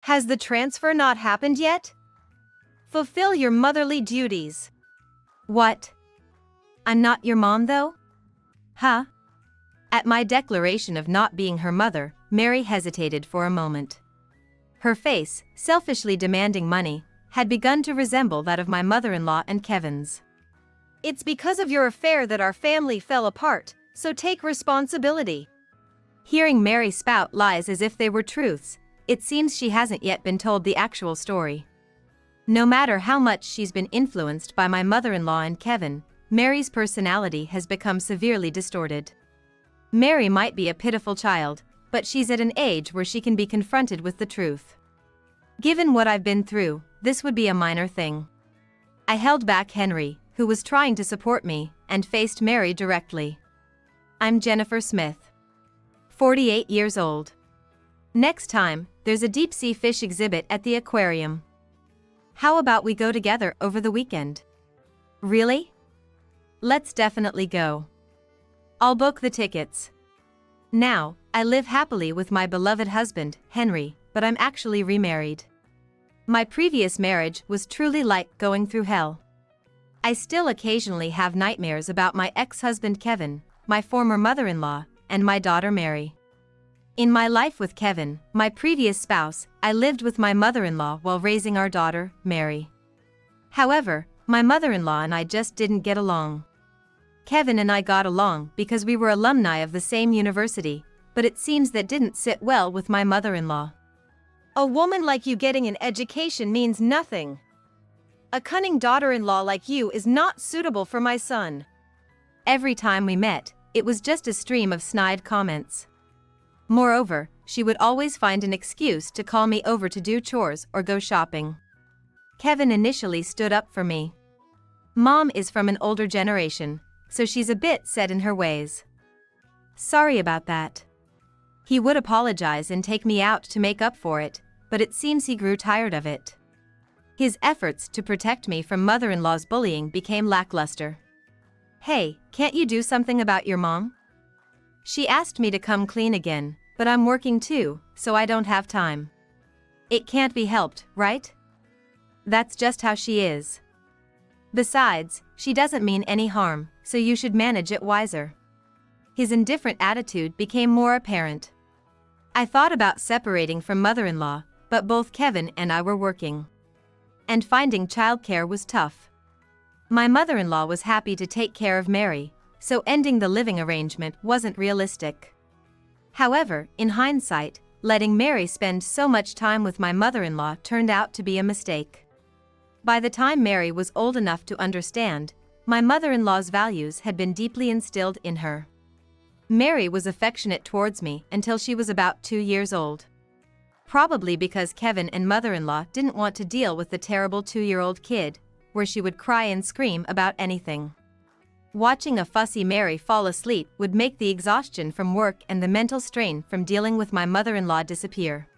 Has the transfer not happened yet? Fulfill your motherly duties. What? I'm not your mom though? Huh? At my declaration of not being her mother, Mary hesitated for a moment. Her face, selfishly demanding money, had begun to resemble that of my mother-in-law and Kevin's. It's because of your affair that our family fell apart, so take responsibility. Hearing Mary spout lies as if they were truths, it seems she hasn't yet been told the actual story. No matter how much she's been influenced by my mother-in-law and Kevin, Mary's personality has become severely distorted. Mary might be a pitiful child, but she's at an age where she can be confronted with the truth. Given what I've been through, this would be a minor thing. I held back Henry, who was trying to support me, and faced Mary directly. I'm Jennifer Smith. 48 years old. Next time, there's a deep-sea fish exhibit at the aquarium. How about we go together over the weekend? Really? Let's definitely go. I'll book the tickets. Now, I live happily with my beloved husband, Henry, but I'm actually remarried. My previous marriage was truly like going through hell. I still occasionally have nightmares about my ex-husband Kevin, my former mother-in-law, and my daughter Mary. In my life with Kevin, my previous spouse, I lived with my mother-in-law while raising our daughter, Mary. However, my mother-in-law and I just didn't get along. Kevin and I got along because we were alumni of the same university, but it seems that didn't sit well with my mother-in-law. A woman like you getting an education means nothing. A cunning daughter-in-law like you is not suitable for my son. Every time we met, it was just a stream of snide comments. Moreover, she would always find an excuse to call me over to do chores or go shopping. Kevin initially stood up for me. Mom is from an older generation, so she's a bit set in her ways. Sorry about that. He would apologize and take me out to make up for it, but it seems he grew tired of it. His efforts to protect me from mother-in-law's bullying became lackluster. Hey, can't you do something about your mom? She asked me to come clean again, but I'm working too, so I don't have time. It can't be helped, right? That's just how she is. Besides, she doesn't mean any harm, so you should manage it wiser. His indifferent attitude became more apparent. I thought about separating from mother-in-law, but both Kevin and I were working. And finding childcare was tough. My mother-in-law was happy to take care of Mary, so ending the living arrangement wasn't realistic. However, in hindsight, letting Mary spend so much time with my mother-in-law turned out to be a mistake. By the time Mary was old enough to understand, my mother-in-law's values had been deeply instilled in her. Mary was affectionate towards me until she was about 2 years old. Probably because Kevin and mother-in-law didn't want to deal with the terrible 2-year-old kid, where she would cry and scream about anything. Watching a fussy Mary fall asleep would make the exhaustion from work and the mental strain from dealing with my mother-in-law disappear.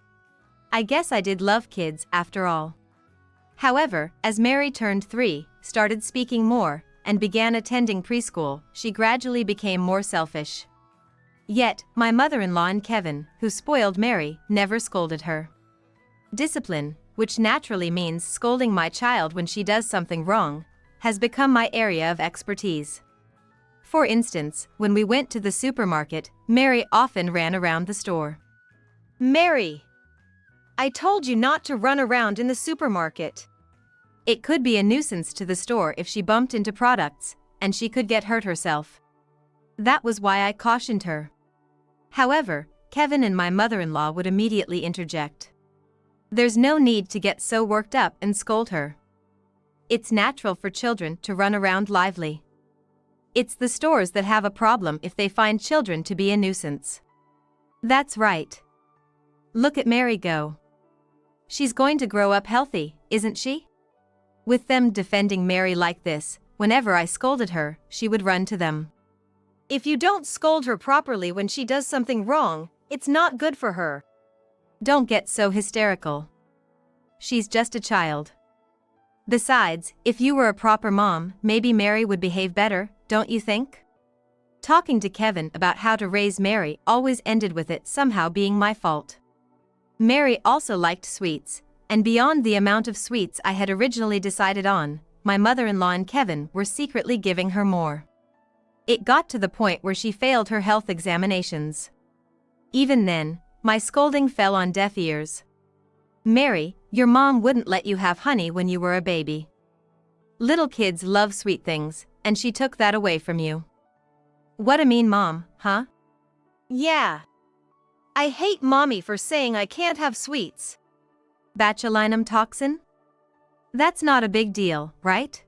I guess I did love kids after all. However, as Mary turned 3, started speaking more, and began attending preschool, she gradually became more selfish. Yet, my mother-in-law and Kevin, who spoiled Mary, never scolded her. Discipline, which naturally means scolding my child when she does something wrong, has become my area of expertise. For instance, when we went to the supermarket, Mary often ran around the store. Mary! I told you not to run around in the supermarket. It could be a nuisance to the store if she bumped into products, and she could get hurt herself. That was why I cautioned her. However, Kevin and my mother-in-law would immediately interject. There's no need to get so worked up and scold her. It's natural for children to run around lively. It's the stores that have a problem if they find children to be a nuisance. That's right. Look at Mary go. She's going to grow up healthy, isn't she? With them defending Mary like this, whenever I scolded her, she would run to them. If you don't scold her properly when she does something wrong, it's not good for her. Don't get so hysterical. She's just a child. Besides, if you were a proper mom, maybe Mary would behave better, don't you think? Talking to Kevin about how to raise Mary always ended with it somehow being my fault. Mary also liked sweets, and beyond the amount of sweets I had originally decided on, my mother-in-law and Kevin were secretly giving her more. It got to the point where she failed her health examinations. Even then, my scolding fell on deaf ears. "Mary, your mom wouldn't let you have honey when you were a baby. Little kids love sweet things, and she took that away from you. What a mean mom, huh?" Yeah. I hate mommy for saying I can't have sweets. Botulinum toxin? That's not a big deal, right?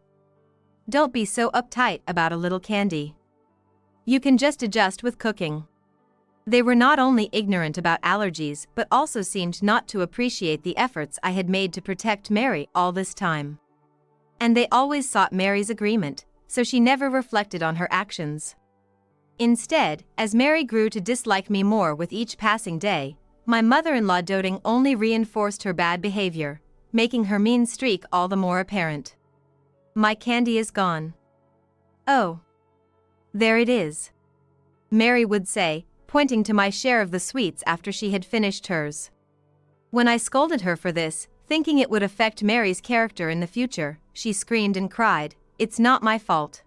Don't be so uptight about a little candy. You can just adjust with cooking. They were not only ignorant about allergies but also seemed not to appreciate the efforts I had made to protect Mary all this time. And they always sought Mary's agreement, so she never reflected on her actions. Instead, as Mary grew to dislike me more with each passing day, my mother-in-law doting only reinforced her bad behavior, making her mean streak all the more apparent. "My candy is gone." "Oh. There it is," Mary would say, pointing to my share of the sweets after she had finished hers. When I scolded her for this, thinking it would affect Mary's character in the future, she screamed and cried, "It's not my fault."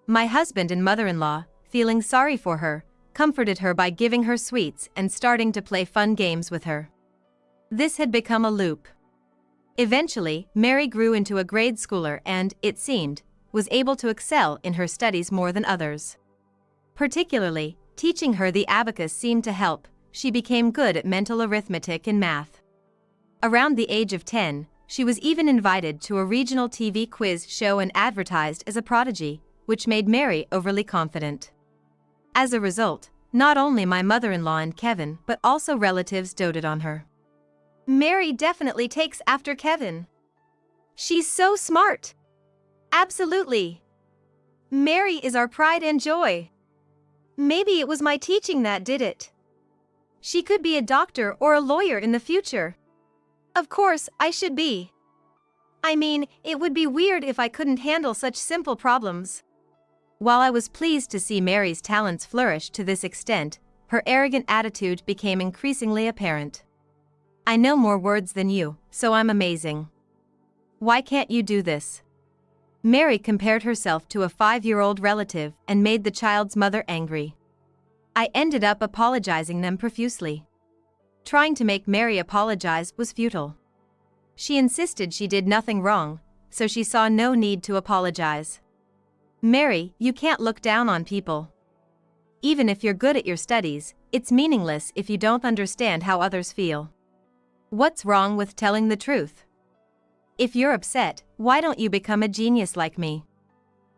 My husband and mother-in-law, feeling sorry for her, comforted her by giving her sweets and starting to play fun games with her. This had become a loop. Eventually, Mary grew into a grade schooler and, it seemed, was able to excel in her studies more than others. Particularly, teaching her the abacus seemed to help. She became good at mental arithmetic and math. Around the age of 10, she was even invited to a regional TV quiz show and advertised as a prodigy, which made Mary overly confident. As a result, not only my mother-in-law and Kevin but also relatives doted on her. Mary definitely takes after Kevin. She's so smart. Absolutely. Mary is our pride and joy. Maybe it was my teaching that did it. She could be a doctor or a lawyer in the future. Of course, I should be. I mean, it would be weird if I couldn't handle such simple problems. While I was pleased to see Mary's talents flourish to this extent, her arrogant attitude became increasingly apparent. "I know more words than you, so I'm amazing. Why can't you do this?" Mary compared herself to a 5-year-old relative and made the child's mother angry. I ended up apologizing them profusely. Trying to make Mary apologize was futile. She insisted she did nothing wrong, so she saw no need to apologize. "Mary, you can't look down on people. Even if you're good at your studies, it's meaningless if you don't understand how others feel. What's wrong with telling the truth? If you're upset, why don't you become a genius like me?"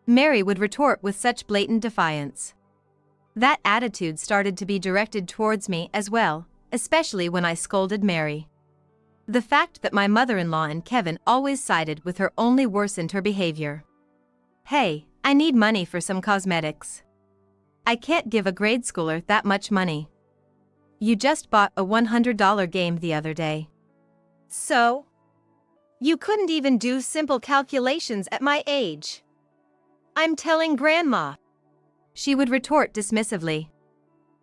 Mary would retort with such blatant defiance. That attitude started to be directed towards me as well, especially when I scolded Mary. The fact that my mother-in-law and Kevin always sided with her only worsened her behavior. "Hey, I need money for some cosmetics. I can't give a grade schooler that much money. You just bought a $100 game the other day. So? You couldn't even do simple calculations at my age. I'm telling Grandma," she would retort dismissively.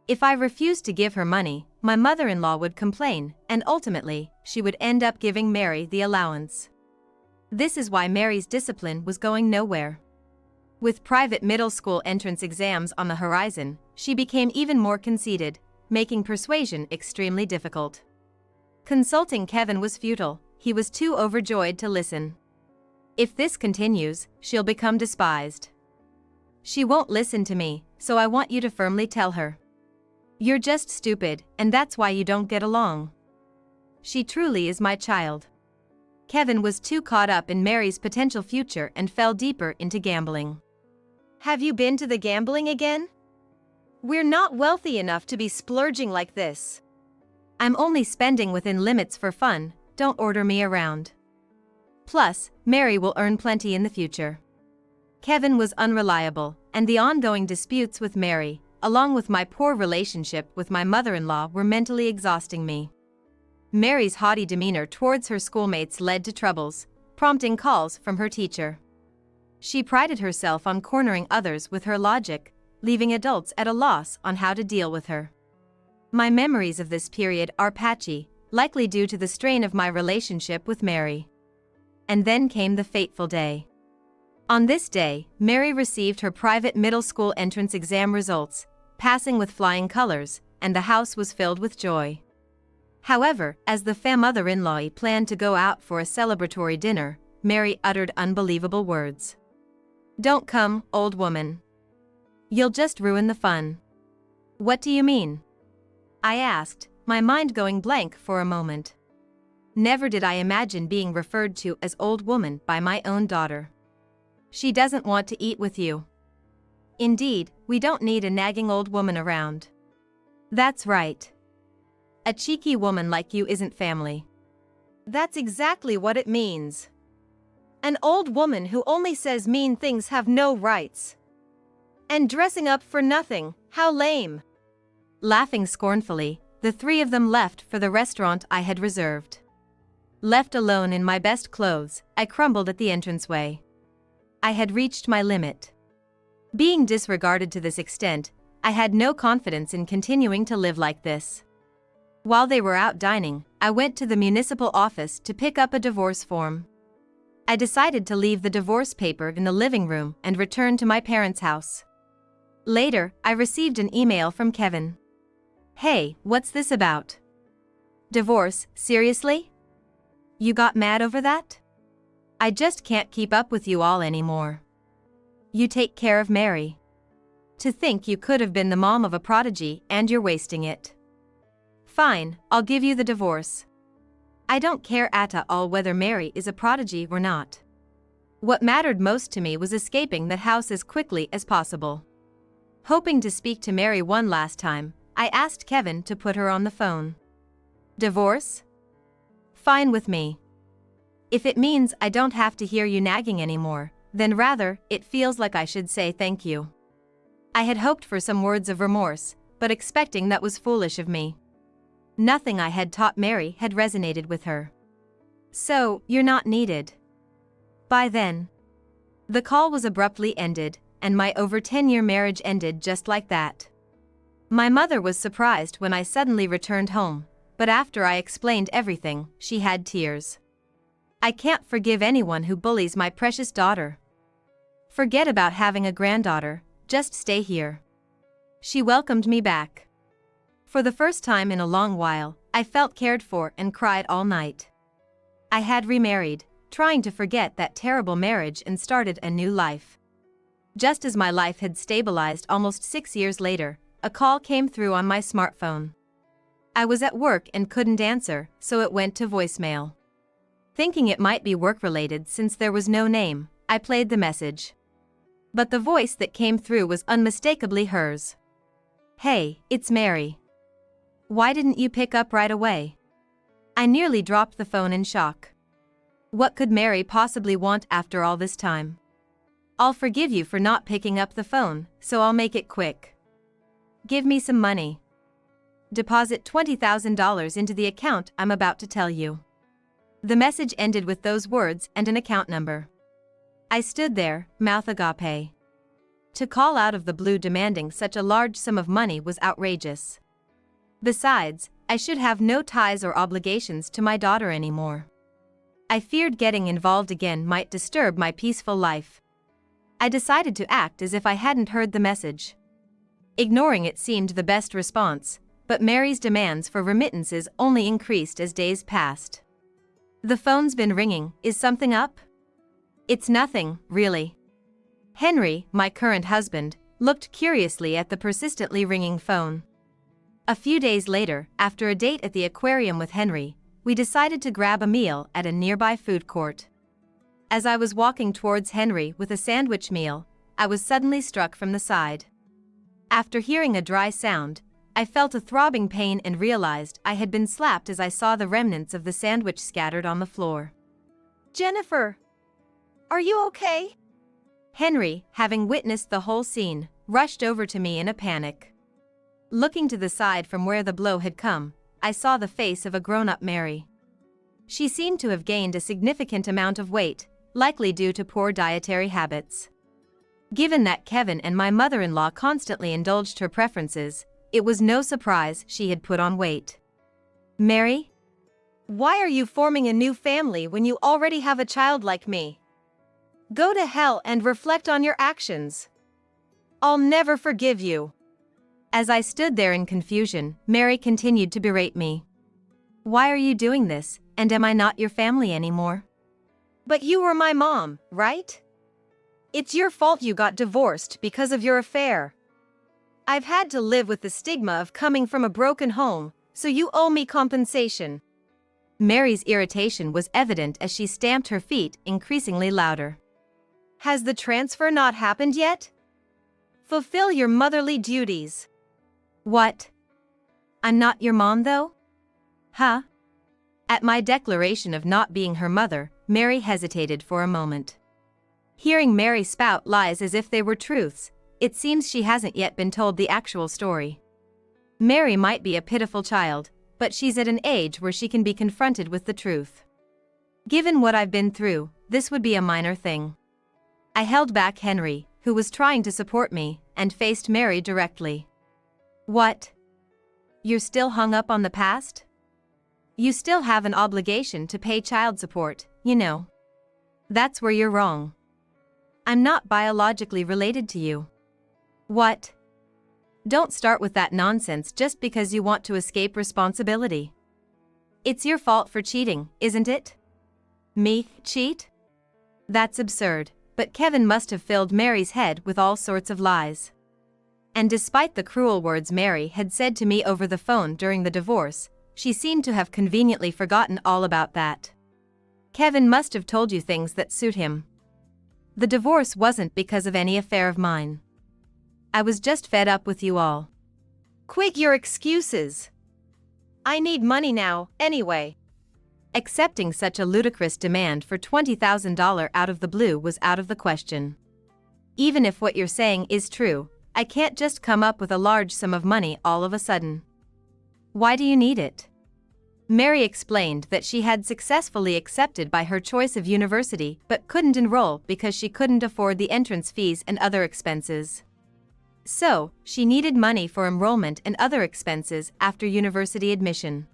If I refused to give her money, my mother-in-law would complain, and ultimately, she would end up giving Mary the allowance. This is why Mary's discipline was going nowhere. With private middle school entrance exams on the horizon, she became even more conceited, making persuasion extremely difficult. Consulting Kevin was futile, he was too overjoyed to listen. "If this continues, she'll become despised. She won't listen to me, so I want you to firmly tell her. You're just stupid, and that's why you don't get along. She truly is my child." Kevin was too caught up in Mary's potential future and fell deeper into gambling. "Have you been to the gambling again? We're not wealthy enough to be splurging like this." "I'm only spending within limits for fun, don't order me around. Plus, Mary will earn plenty in the future." Kevin was unreliable, and the ongoing disputes with Mary, along with my poor relationship with my mother-in-law, were mentally exhausting me. Mary's haughty demeanor towards her schoolmates led to troubles, prompting calls from her teacher. She prided herself on cornering others with her logic, leaving adults at a loss on how to deal with her. My memories of this period are patchy, likely due to the strain of my relationship with Mary. And then came the fateful day. On this day, Mary received her private middle school entrance exam results, passing with flying colors, and the house was filled with joy. However, as the mother-in-law planned to go out for a celebratory dinner, Mary uttered unbelievable words. "Don't come, old woman. You'll just ruin the fun." "What do you mean?" I asked, my mind going blank for a moment. Never did I imagine being referred to as old woman by my own daughter. "She doesn't want to eat with you." "Indeed, we don't need a nagging old woman around." "That's right. A cheeky woman like you isn't family." That's exactly what it means. An old woman who only says mean things have no rights. And dressing up for nothing, how lame. Laughing scornfully, the three of them left for the restaurant I had reserved. Left alone in my best clothes, I crumbled at the entranceway. I had reached my limit. Being disregarded to this extent, I had no confidence in continuing to live like this. While they were out dining, I went to the municipal office to pick up a divorce form. I decided to leave the divorce paper in the living room and return to my parents' house. Later, I received an email from Kevin. "Hey, what's this about? Divorce, seriously? You got mad over that? I just can't keep up with you all anymore. You take care of Mary. To think you could have been the mom of a prodigy and you're wasting it. Fine, I'll give you the divorce. I don't care at all whether Mary is a prodigy or not. What mattered most to me was escaping the house as quickly as possible." Hoping to speak to Mary one last time, I asked Kevin to put her on the phone. "Divorce? Fine with me. If it means I don't have to hear you nagging anymore, then rather, it feels like I should say thank you." I had hoped for some words of remorse, but expecting that was foolish of me. Nothing I had taught Mary had resonated with her. "So, you're not needed." By then, the call was abruptly ended, and my over 10-year marriage ended just like that. My mother was surprised when I suddenly returned home, but after I explained everything, she had tears. "I can't forgive anyone who bullies my precious daughter. Forget about having a granddaughter, just stay here." She welcomed me back. For the first time in a long while, I felt cared for and cried all night. I had remarried, trying to forget that terrible marriage and started a new life. Just as my life had stabilized almost 6 years later, a call came through on my smartphone. I was at work and couldn't answer, so it went to voicemail. Thinking it might be work-related since there was no name, I played the message. But the voice that came through was unmistakably hers. "Hey, it's Mary. Why didn't you pick up right away?" I nearly dropped the phone in shock. What could Mary possibly want after all this time? "I'll forgive you for not picking up the phone, so I'll make it quick. Give me some money. Deposit $20,000 into the account I'm about to tell you." The message ended with those words and an account number. I stood there, mouth agape. To call out of the blue demanding such a large sum of money was outrageous. Besides, I should have no ties or obligations to my daughter anymore. I feared getting involved again might disturb my peaceful life. I decided to act as if I hadn't heard the message. Ignoring it seemed the best response, but Mary's demands for remittances only increased as days passed. "The phone's been ringing, is something up?" "It's nothing, really." Henry, my current husband, looked curiously at the persistently ringing phone. A few days later, after a date at the aquarium with Henry, we decided to grab a meal at a nearby food court. As I was walking towards Henry with a sandwich meal, I was suddenly struck from the side. After hearing a dry sound, I felt a throbbing pain and realized I had been slapped as I saw the remnants of the sandwich scattered on the floor. "Jennifer, are you okay?" Henry, having witnessed the whole scene, rushed over to me in a panic. Looking to the side from where the blow had come, I saw the face of a grown-up Mary. She seemed to have gained a significant amount of weight, likely due to poor dietary habits. Given that Kevin and my mother-in-law constantly indulged her preferences, it was no surprise she had put on weight. "Mary? Why are you forming a new family when you already have a child like me? Go to hell and reflect on your actions. I'll never forgive you. As I stood there in confusion, Mary continued to berate me. Why are you doing this, and am I not your family anymore? But you were my mom, right? It's your fault you got divorced because of your affair. I've had to live with the stigma of coming from a broken home, so you owe me compensation. Mary's irritation was evident as she stamped her feet increasingly louder. Has the transfer not happened yet? Fulfill your motherly duties. What? I'm not your mom though? Huh? At my declaration of not being her mother, Mary hesitated for a moment. Hearing Mary spout lies as if they were truths, it seems she hasn't yet been told the actual story. Mary might be a pitiful child, but she's at an age where she can be confronted with the truth. Given what I've been through, this would be a minor thing. I held back Henry, who was trying to support me, and faced Mary directly. What? You're still hung up on the past? You still have an obligation to pay child support, you know. That's where you're wrong. I'm not biologically related to you. What? Don't start with that nonsense just because you want to escape responsibility. It's your fault for cheating, isn't it? Me, cheat? That's absurd, but Kevin must have filled Mary's head with all sorts of lies. And despite the cruel words Mary had said to me over the phone during the divorce, she seemed to have conveniently forgotten all about that. Kevin must have told you things that suit him. The divorce wasn't because of any affair of mine. I was just fed up with you all. Quit your excuses. I need money now, anyway. Accepting such a ludicrous demand for $20,000 out of the blue was out of the question. Even if what you're saying is true, I can't just come up with a large sum of money all of a sudden. Why do you need it? Mary explained that she had successfully accepted by her choice of university but couldn't enroll because she couldn't afford the entrance fees and other expenses. So, she needed money for enrollment and other expenses after university admission.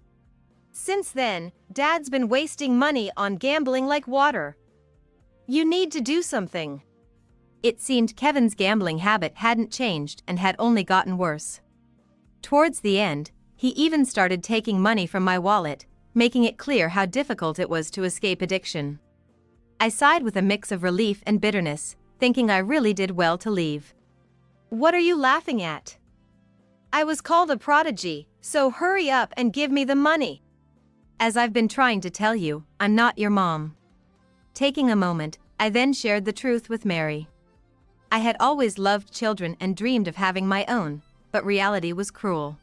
Since then, Dad's been wasting money on gambling like water. You need to do something. It seemed Kevin's gambling habit hadn't changed and had only gotten worse. Towards the end, he even started taking money from my wallet, making it clear how difficult it was to escape addiction. I sighed with a mix of relief and bitterness, thinking I really did well to leave. What are you laughing at? I was called a prodigy, so hurry up and give me the money. As I've been trying to tell you, I'm not your mom. Taking a moment, I then shared the truth with Mary. I had always loved children and dreamed of having my own, but reality was cruel.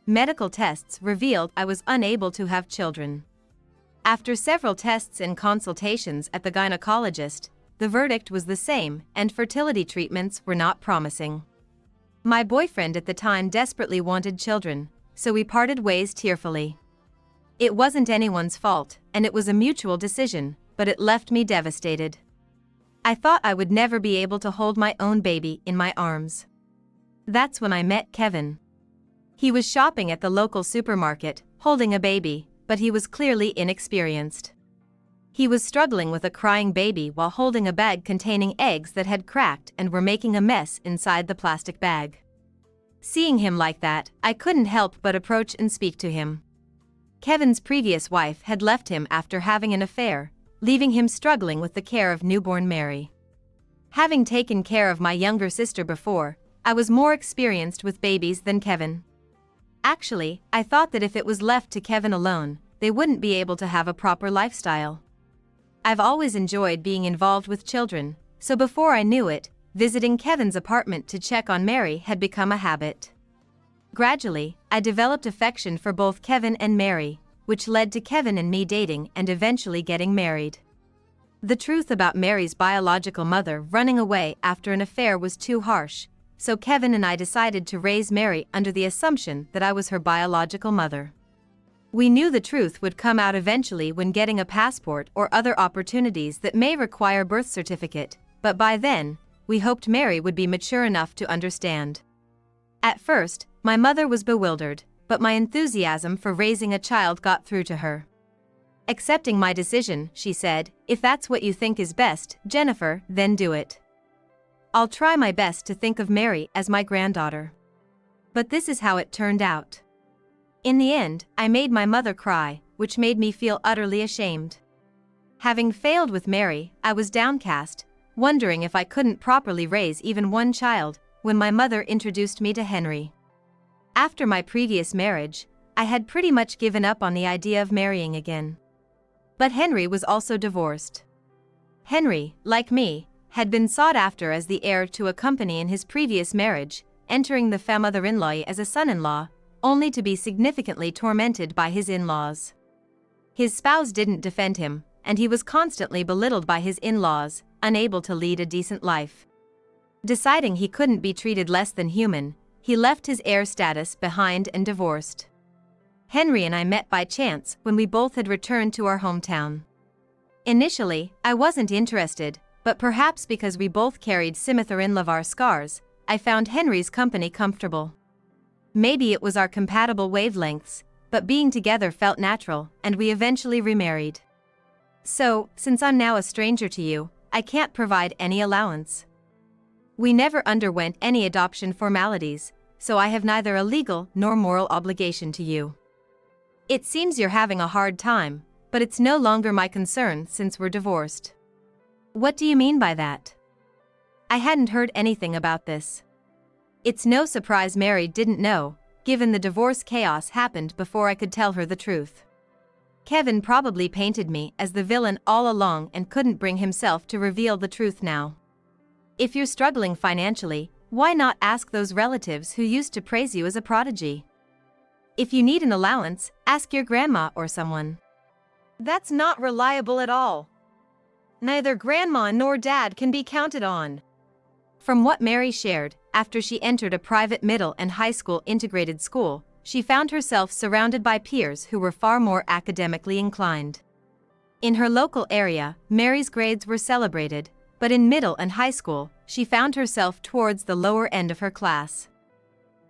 Medical tests revealed I was unable to have children. After several tests and consultations at the gynecologist, the verdict was the same, and fertility treatments were not promising. My boyfriend at the time desperately wanted children, so we parted ways tearfully. It wasn't anyone's fault, and it was a mutual decision, but it left me devastated. I thought I would never be able to hold my own baby in my arms. That's when I met Kevin. He was shopping at the local supermarket, holding a baby, but he was clearly inexperienced. He was struggling with a crying baby while holding a bag containing eggs that had cracked and were making a mess inside the plastic bag. Seeing him like that, I couldn't help but approach and speak to him. Kevin's previous wife had left him after having an affair, leaving him struggling with the care of newborn Mary. Having taken care of my younger sister before, I was more experienced with babies than Kevin. Actually, I thought that if it was left to Kevin alone, they wouldn't be able to have a proper lifestyle. I've always enjoyed being involved with children, so before I knew it, visiting Kevin's apartment to check on Mary had become a habit. Gradually, I developed affection for both Kevin and Mary, which led to Kevin and me dating and eventually getting married. The truth about Mary's biological mother running away after an affair was too harsh, so Kevin and I decided to raise Mary under the assumption that I was her biological mother. We knew the truth would come out eventually when getting a passport or other opportunities that may require birth certificate, but by then, we hoped Mary would be mature enough to understand. At first, my mother was bewildered, but my enthusiasm for raising a child got through to her. Accepting my decision, she said, "If that's what you think is best, Jennifer, then do it. I'll try my best to think of Mary as my granddaughter." But this is how it turned out. In the end, I made my mother cry, which made me feel utterly ashamed. Having failed with Mary, I was downcast, wondering if I couldn't properly raise even one child, when my mother introduced me to Henry. After my previous marriage, I had pretty much given up on the idea of marrying again. But Henry was also divorced. Henry, like me, had been sought after as the heir to a company in his previous marriage, entering the mother-in-law as a son-in-law, only to be significantly tormented by his in-laws. His spouse didn't defend him, and he was constantly belittled by his in-laws, unable to lead a decent life. Deciding he couldn't be treated less than human, he left his heir status behind and divorced. Henry and I met by chance when we both had returned to our hometown. Initially, I wasn't interested, but perhaps because we both carried mother-in-law scars, I found Henry's company comfortable. Maybe it was our compatible wavelengths, but being together felt natural, and we eventually remarried. So, since I'm now a stranger to you, I can't provide any allowance. We never underwent any adoption formalities, so I have neither a legal nor moral obligation to you. It seems you're having a hard time, but it's no longer my concern since we're divorced. What do you mean by that? I hadn't heard anything about this. It's no surprise Mary didn't know, given the divorce chaos happened before I could tell her the truth. Kevin probably painted me as the villain all along and couldn't bring himself to reveal the truth now. If you're struggling financially, why not ask those relatives who used to praise you as a prodigy? If you need an allowance, ask your grandma or someone. That's not reliable at all. Neither grandma nor dad can be counted on. From what Mary shared, after she entered a private middle and high school integrated school, she found herself surrounded by peers who were far more academically inclined. In her local area, Mary's grades were celebrated, but in middle and high school, she found herself towards the lower end of her class.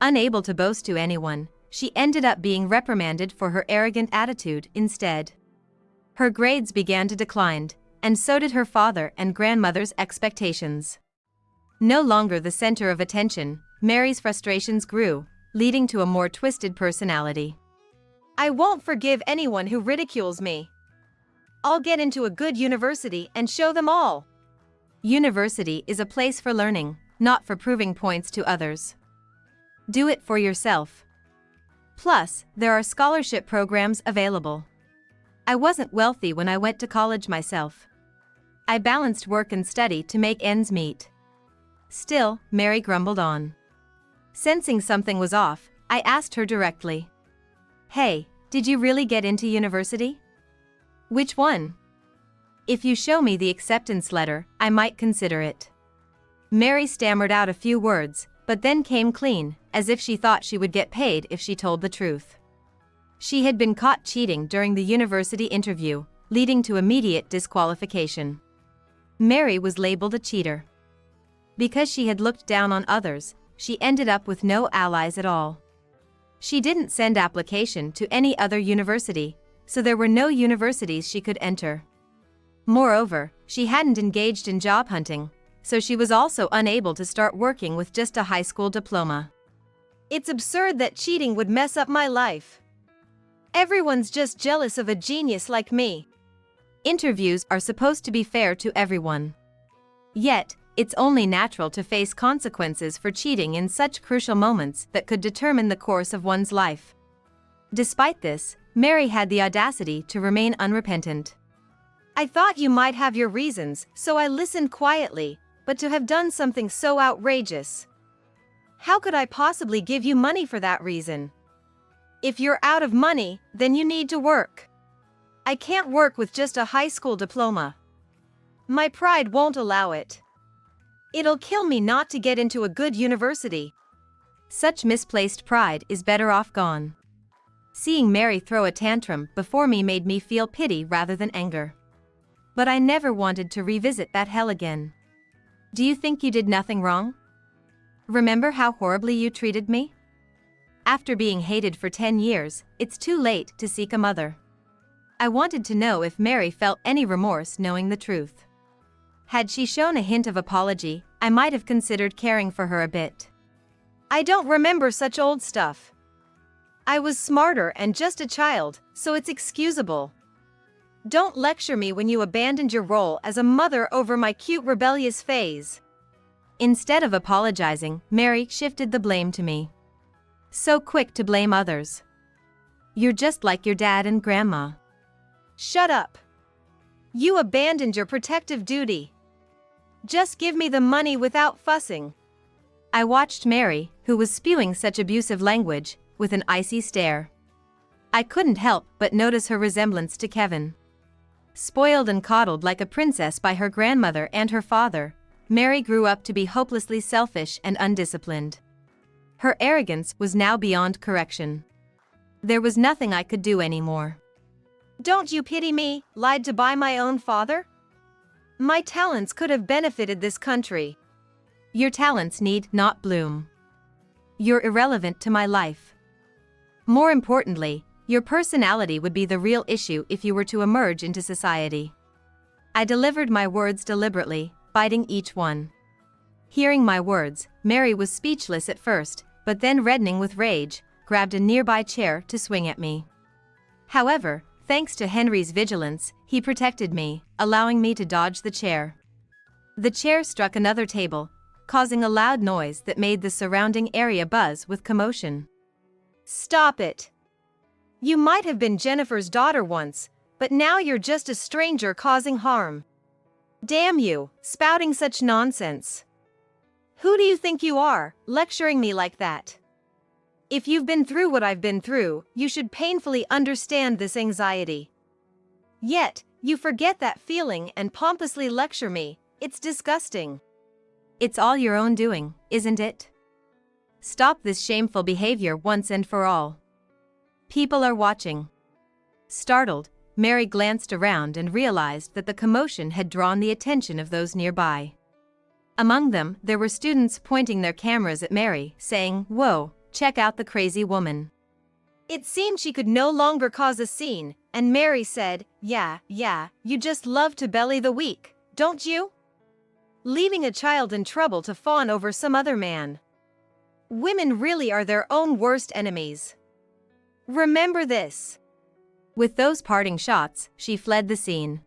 Unable to boast to anyone, she ended up being reprimanded for her arrogant attitude instead. Her grades began to decline, and so did her father and grandmother's expectations. No longer the center of attention, Mary's frustrations grew, leading to a more twisted personality. I won't forgive anyone who ridicules me. I'll get into a good university and show them all. University is a place for learning, not for proving points to others. Do it for yourself. Plus, there are scholarship programs available. I wasn't wealthy when I went to college myself. I balanced work and study to make ends meet. Still, Mary grumbled on. Sensing something was off, I asked her directly. "Hey, did you really get into university? Which one? If you show me the acceptance letter, I might consider it." Mary stammered out a few words, but then came clean, as if she thought she would get paid if she told the truth. She had been caught cheating during the university interview, leading to immediate disqualification. Mary was labeled a cheater. Because she had looked down on others, she ended up with no allies at all. She didn't send application to any other university, so there were no universities she could enter. Moreover, she hadn't engaged in job hunting, so she was also unable to start working with just a high school diploma. It's absurd that cheating would mess up my life. Everyone's just jealous of a genius like me. Interviews are supposed to be fair to everyone. Yet, it's only natural to face consequences for cheating in such crucial moments that could determine the course of one's life. Despite this, Mary had the audacity to remain unrepentant. I thought you might have your reasons, so I listened quietly, but to have done something so outrageous. How could I possibly give you money for that reason? If you're out of money, then you need to work. I can't work with just a high school diploma. My pride won't allow it. It'll kill me not to get into a good university. Such misplaced pride is better off gone. Seeing Mary throw a tantrum before me made me feel pity rather than anger. But I never wanted to revisit that hell again. Do you think you did nothing wrong? Remember how horribly you treated me? After being hated for 10 years, it's too late to seek a mother. I wanted to know if Mary felt any remorse knowing the truth. Had she shown a hint of apology, I might have considered caring for her a bit. I don't remember such old stuff. I was smarter and just a child, so it's excusable. Don't lecture me when you abandoned your role as a mother over my cute rebellious phase. Instead of apologizing, Mary shifted the blame to me. So quick to blame others. You're just like your dad and grandma. Shut up. You abandoned your protective duty. Just give me the money without fussing. I watched Mary, who was spewing such abusive language, with an icy stare. I couldn't help but notice her resemblance to Kevin. Spoiled and coddled like a princess by her grandmother and her father, Mary grew up to be hopelessly selfish and undisciplined. Her arrogance was now beyond correction. There was nothing I could do anymore. Don't you pity me, lied to by my own father? My talents could have benefited this country. Your talents need not bloom. You're irrelevant to my life. More importantly, your personality would be the real issue if you were to emerge into society. I delivered my words deliberately, biting each one. Hearing my words, Mary was speechless at first, but then reddening with rage, grabbed a nearby chair to swing at me. However, thanks to Henry's vigilance, he protected me, allowing me to dodge the chair. The chair struck another table, causing a loud noise that made the surrounding area buzz with commotion. Stop it. You might have been Jennifer's daughter once, but now you're just a stranger causing harm. Damn you, spouting such nonsense. Who do you think you are, lecturing me like that? If you've been through what I've been through, you should painfully understand this anxiety. Yet, you forget that feeling and pompously lecture me. It's disgusting. It's all your own doing, isn't it? Stop this shameful behavior once and for all. People are watching. Startled, Mary glanced around and realized that the commotion had drawn the attention of those nearby. Among them, there were students pointing their cameras at Mary, saying, "Whoa, check out the crazy woman." It seemed she could no longer cause a scene, and Mary said, yeah, you just love to belly the weak, don't you? Leaving a child in trouble to fawn over some other man. Women really are their own worst enemies. Remember this. With those parting shots, she fled the scene.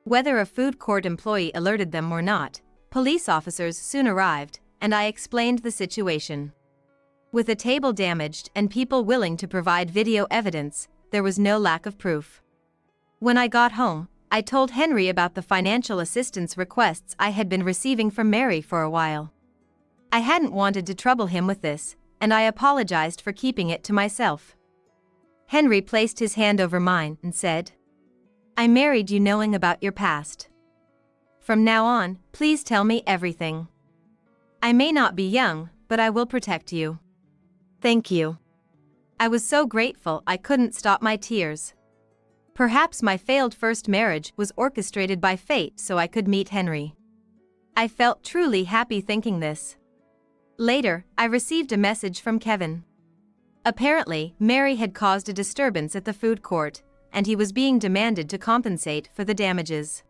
Whether a food court employee alerted them or not, police officers soon arrived, and I explained the situation. With a table damaged and people willing to provide video evidence, there was no lack of proof. When I got home, I told Henry about the financial assistance requests I had been receiving from Mary for a while. I hadn't wanted to trouble him with this, and I apologized for keeping it to myself. Henry placed his hand over mine and said, "I married you knowing about your past. From now on, please tell me everything. I may not be young, but I will protect you." Thank you. I was so grateful I couldn't stop my tears. Perhaps my failed first marriage was orchestrated by fate so I could meet Henry. I felt truly happy thinking this. Later, I received a message from Kevin. Apparently, Mary had caused a disturbance at the food court, and he was being demanded to compensate for the damages.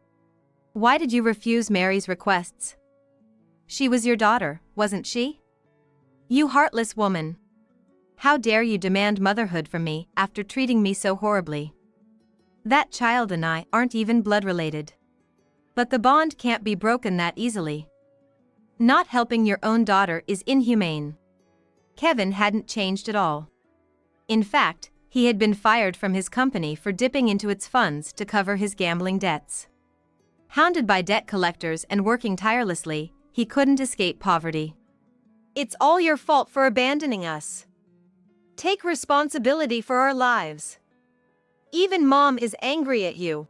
"Why did you refuse Mary's requests? She was your daughter, wasn't she? You heartless woman. How dare you demand motherhood from me after treating me so horribly? That child and I aren't even blood related. But the bond can't be broken that easily. Not helping your own daughter is inhumane." Kevin hadn't changed at all. In fact, he had been fired from his company for dipping into its funds to cover his gambling debts. Hounded by debt collectors and working tirelessly, he couldn't escape poverty. It's all your fault for abandoning us. Take responsibility for our lives. Even Mom is angry at you.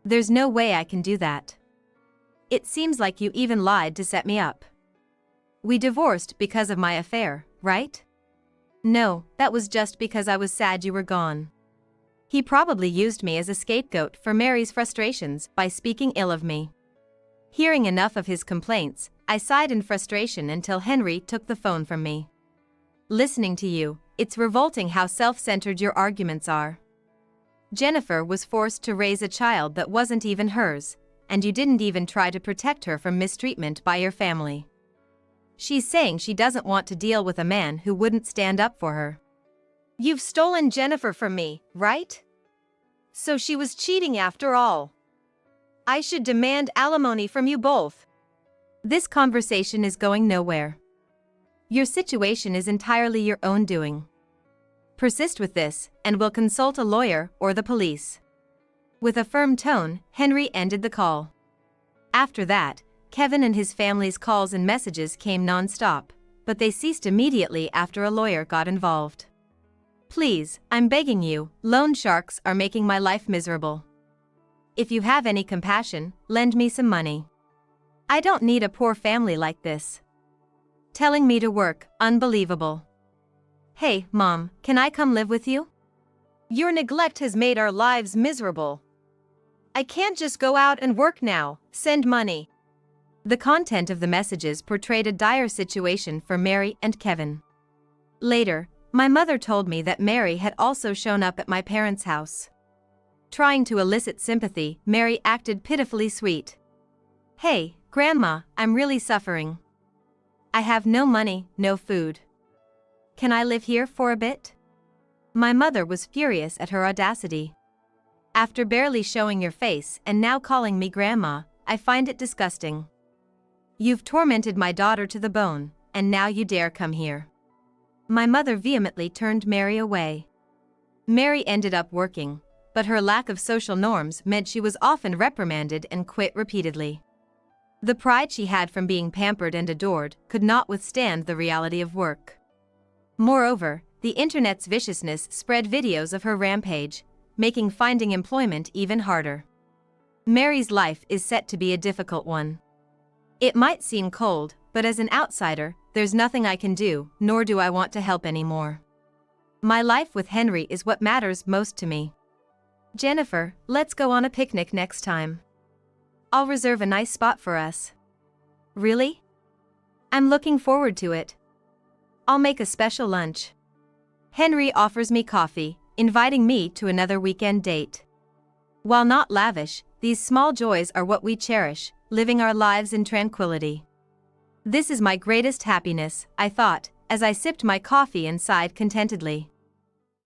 There's no way I can do that. It seems like you even lied to set me up. We divorced because of my affair, right? No, that was just because I was sad you were gone. He probably used me as a scapegoat for Mary's frustrations by speaking ill of me. Hearing enough of his complaints, I sighed in frustration until Henry took the phone from me. "Listening to you, it's revolting how self-centered your arguments are. Jennifer was forced to raise a child that wasn't even hers, and you didn't even try to protect her from mistreatment by your family. She's saying she doesn't want to deal with a man who wouldn't stand up for her. You've stolen Jennifer from me, right? So she was cheating after all. I should demand alimony from you both. This conversation is going nowhere. Your situation is entirely your own doing. Persist with this, and we'll consult a lawyer or the police. With a firm tone, Henry ended the call. After that, Kevin and his family's calls and messages came non-stop, but they ceased immediately after a lawyer got involved. Please, I'm begging you, loan sharks are making my life miserable. If you have any compassion, lend me some money. I don't need a poor family like this. Telling me to work, unbelievable. Hey, Mom, can I come live with you? Your neglect has made our lives miserable. I can't just go out and work now, send money. The content of the messages portrayed a dire situation for Mary and Kevin. Later, my mother told me that Mary had also shown up at my parents' house. Trying to elicit sympathy, Mary acted pitifully sweet. Hey, Grandma, I'm really suffering. I have no money, no food. Can I live here for a bit? My mother was furious at her audacity. After barely showing your face and now calling me Grandma, I find it disgusting. You've tormented my daughter to the bone, and now you dare come here. My mother vehemently turned Mary away. Mary ended up working, but her lack of social norms meant she was often reprimanded and quit repeatedly. The pride she had from being pampered and adored could not withstand the reality of work. Moreover, the internet's viciousness spread videos of her rampage, making finding employment even harder. Mary's life is set to be a difficult one. It might seem cold, but as an outsider, there's nothing I can do, nor do I want to help anymore. My life with Henry is what matters most to me. Jennifer, let's go on a picnic next time. I'll reserve a nice spot for us. Really? I'm looking forward to it. I'll make a special lunch. Henry offers me coffee, inviting me to another weekend date. While not lavish, these small joys are what we cherish, living our lives in tranquility. This is my greatest happiness, I thought, as I sipped my coffee and sighed contentedly.